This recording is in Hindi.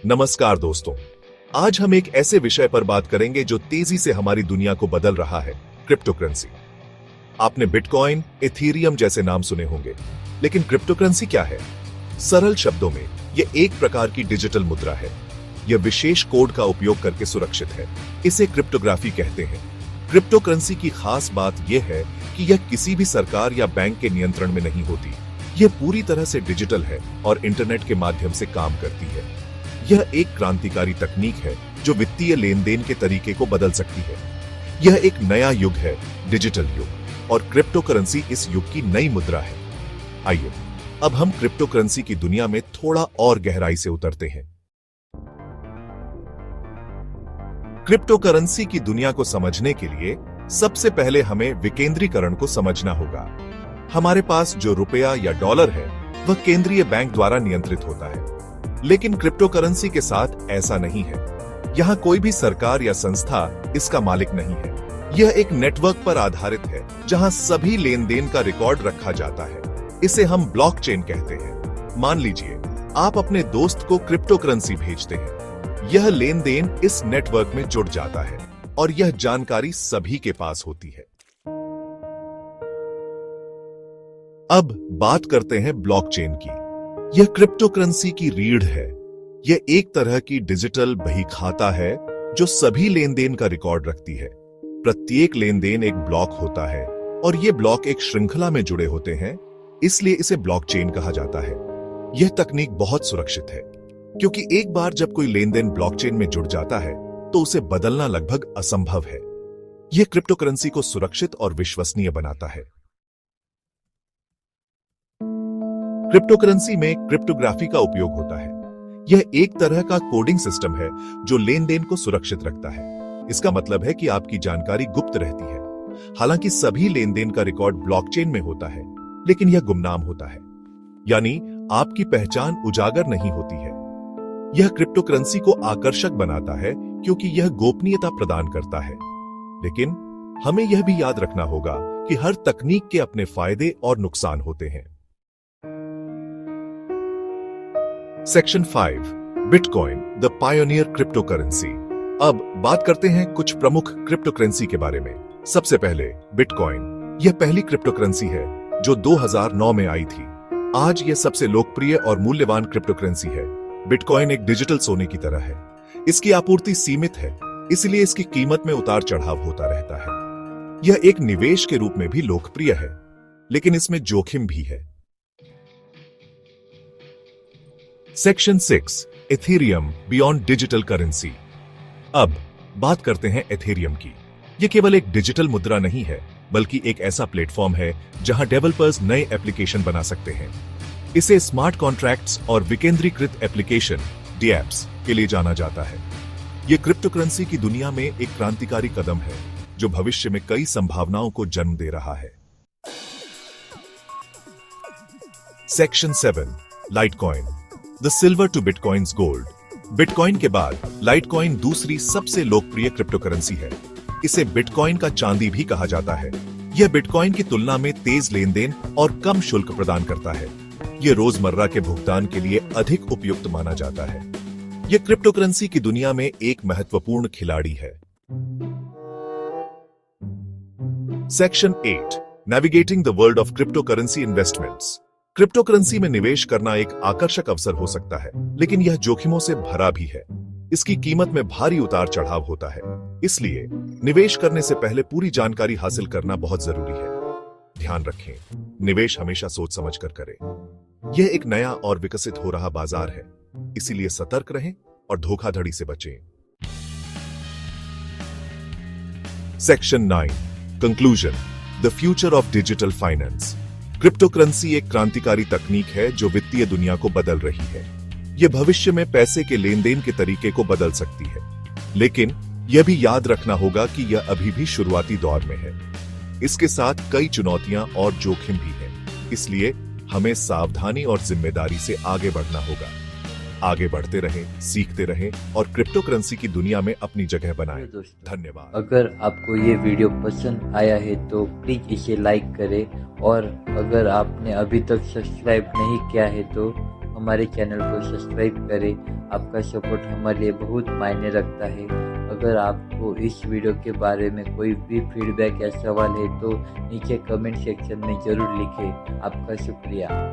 नमस्कार दोस्तों, आज हम एक ऐसे विषय पर बात करेंगे जो तेजी से हमारी दुनिया को बदल रहा है, क्रिप्टोकरेंसी। आपने बिटकॉइन, एथेरियम जैसे नाम सुने होंगे, लेकिन क्रिप्टोकरेंसी क्या है? सरल शब्दों में यह एक प्रकार की डिजिटल मुद्रा है। यह विशेष कोड का उपयोग करके सुरक्षित है। इसे क्रिप्टोग्राफी कहते हैं। क्रिप्टोकरेंसी की खास बात यह है कि यह किसी भी सरकार या बैंक के नियंत्रण में नहीं होती। यह पूरी तरह से डिजिटल है और इंटरनेट के माध्यम से काम करती है। यह एक क्रांतिकारी तकनीक है जो वित्तीय लेन देन के तरीके को बदल सकती है। यह एक नया युग है, डिजिटल युग, और क्रिप्टोकरेंसी इस युग की नई मुद्रा है। आइए अब हम क्रिप्टोकरेंसी की दुनिया में थोड़ा और गहराई से उतरते हैं। क्रिप्टोकरेंसी की दुनिया को समझने के लिए सबसे पहले हमें विकेंद्रीकरण को समझना होगा। हमारे पास जो रुपया या डॉलर है वह केंद्रीय बैंक द्वारा नियंत्रित होता है, लेकिन क्रिप्टोकरेंसी के साथ ऐसा नहीं है। यहाँ कोई भी सरकार या संस्था इसका मालिक नहीं है। यह एक नेटवर्क पर आधारित है जहाँ सभी लेन देन का रिकॉर्ड रखा जाता है। इसे हम ब्लॉकचेन कहते हैं। मान लीजिए आप अपने दोस्त को क्रिप्टोकरेंसी भेजते हैं। यह लेन देन इस नेटवर्क में जुड़ जाता है और यह जानकारी सभी के पास होती है। अब बात करते हैं ब्लॉकचेन की। यह क्रिप्टोकरेंसी की रीढ़ है। यह एक तरह की डिजिटल बही खाता है जो सभी लेन देन का रिकॉर्ड रखती है। प्रत्येक लेन देन एक ब्लॉक होता है और ये ब्लॉक एक श्रृंखला में जुड़े होते हैं, इसलिए इसे ब्लॉकचेन कहा जाता है। यह तकनीक बहुत सुरक्षित है क्योंकि एक बार जब कोई लेन देन ब्लॉकचेन में जुड़ जाता है तो उसे बदलना लगभग असंभव है। यह क्रिप्टोकरेंसी को सुरक्षित और विश्वसनीय बनाता है। क्रिप्टोकरेंसी में क्रिप्टोग्राफी का उपयोग होता है। यह एक तरह का कोडिंग सिस्टम है जो लेन देन को सुरक्षित रखता है। इसका मतलब है कि आपकी जानकारी गुप्त रहती है। हालांकि सभी लेन देन का रिकॉर्ड ब्लॉकचेन में होता है, लेकिन यह गुमनाम होता है, यानी आपकी पहचान उजागर नहीं होती है। यह क्रिप्टोकरेंसी को आकर्षक बनाता है क्योंकि यह गोपनीयता प्रदान करता है। लेकिन हमें यह भी याद रखना होगा कि हर तकनीक के अपने फायदे और नुकसान होते हैं। Section 5, bitcoin the pioneer cryptocurrency. अब बात करते हैं कुछ प्रमुख क्रिप्टोकरेंसी के बारे में। सबसे पहले बिटकॉइन। यह पहली क्रिप्टोकरेंसी है जो 2009 में आई थी। आज यह सबसे लोकप्रिय और मूल्यवान क्रिप्टोकरेंसी है। बिटकॉइन एक डिजिटल सोने की तरह है। इसकी आपूर्ति सीमित है, इसलिए इसकी कीमत में उतार चढ़ाव होता रहता है। यह एक निवेश के रूप में भी लोकप्रिय है, लेकिन इसमें जोखिम भी है। Section 6, Ethereum beyond digital currency. अब बात करते हैं एथेरियम की। यह केवल एक डिजिटल मुद्रा नहीं है, बल्कि एक ऐसा प्लेटफॉर्म है जहां डेवलपर्स नए एप्लीकेशन बना सकते हैं। इसे स्मार्ट कॉन्ट्रैक्ट्स और विकेंद्रीकृत एप्लीकेशन डीएप्स के लिए जाना जाता है। यह क्रिप्टोकरेंसी की दुनिया में एक क्रांतिकारी कदम है जो भविष्य में कई संभावनाओं को जन्म दे रहा है। Section 7, Litecoin the silver to Bitcoin's gold. Bitcoin के बाद लाइटकॉइन दूसरी सबसे लोकप्रिय क्रिप्टोकरेंसी है। इसे बिटकॉइन का चांदी भी कहा जाता है। यह बिटकॉइन की तुलना में तेज लेन देन और कम शुल्क प्रदान करता है। यह रोजमर्रा के भुगतान के लिए अधिक उपयुक्त माना जाता है। यह क्रिप्टोकरेंसी की दुनिया में एक महत्वपूर्ण खिलाड़ी है। Section 8, navigating the world of cryptocurrency investments. Cryptocurrency में निवेश करना एक आकर्षक अवसर हो सकता है, लेकिन यह जोखिमों से भरा भी है। इसकी कीमत में भारी उतार चढ़ाव होता है, इसलिए निवेश करने से पहले पूरी जानकारी हासिल करना बहुत जरूरी है। ध्यान रखें, निवेश हमेशा सोच समझ कर करें। यह एक नया और विकसित हो रहा बाजार है, इसीलिए सतर्क रहें और धोखाधड़ी से बचें। Section 9, conclusion the future of digital finance. Cryptocurrency एक क्रांतिकारी तकनीक है जो वित्तीय दुनिया को बदल रही है। यह भविष्य में पैसे के लेन देन के तरीके को बदल सकती है, लेकिन यह भी याद रखना होगा कि यह अभी भी शुरुआती दौर में है। इसके साथ कई चुनौतियां और जोखिम भी हैं, इसलिए हमें सावधानी और जिम्मेदारी से आगे बढ़ना होगा। आगे बढ़ते रहें, सीखते रहें और क्रिप्टोकरेंसी की दुनिया में अपनी जगह बनाएं। धन्यवाद। अगर आपको ये वीडियो पसंद आया है तो प्लीज इसे लाइक करें और अगर आपने अभी तक सब्सक्राइब नहीं किया है तो हमारे चैनल को सब्सक्राइब करें आपका सपोर्ट हमारे लिए बहुत मायने रखता है। अगर आपको इस वीडियो के बारे में कोई भी फीडबैक या सवाल है तो नीचे कमेंट सेक्शन में ज़रूर लिखें। आपका शुक्रिया।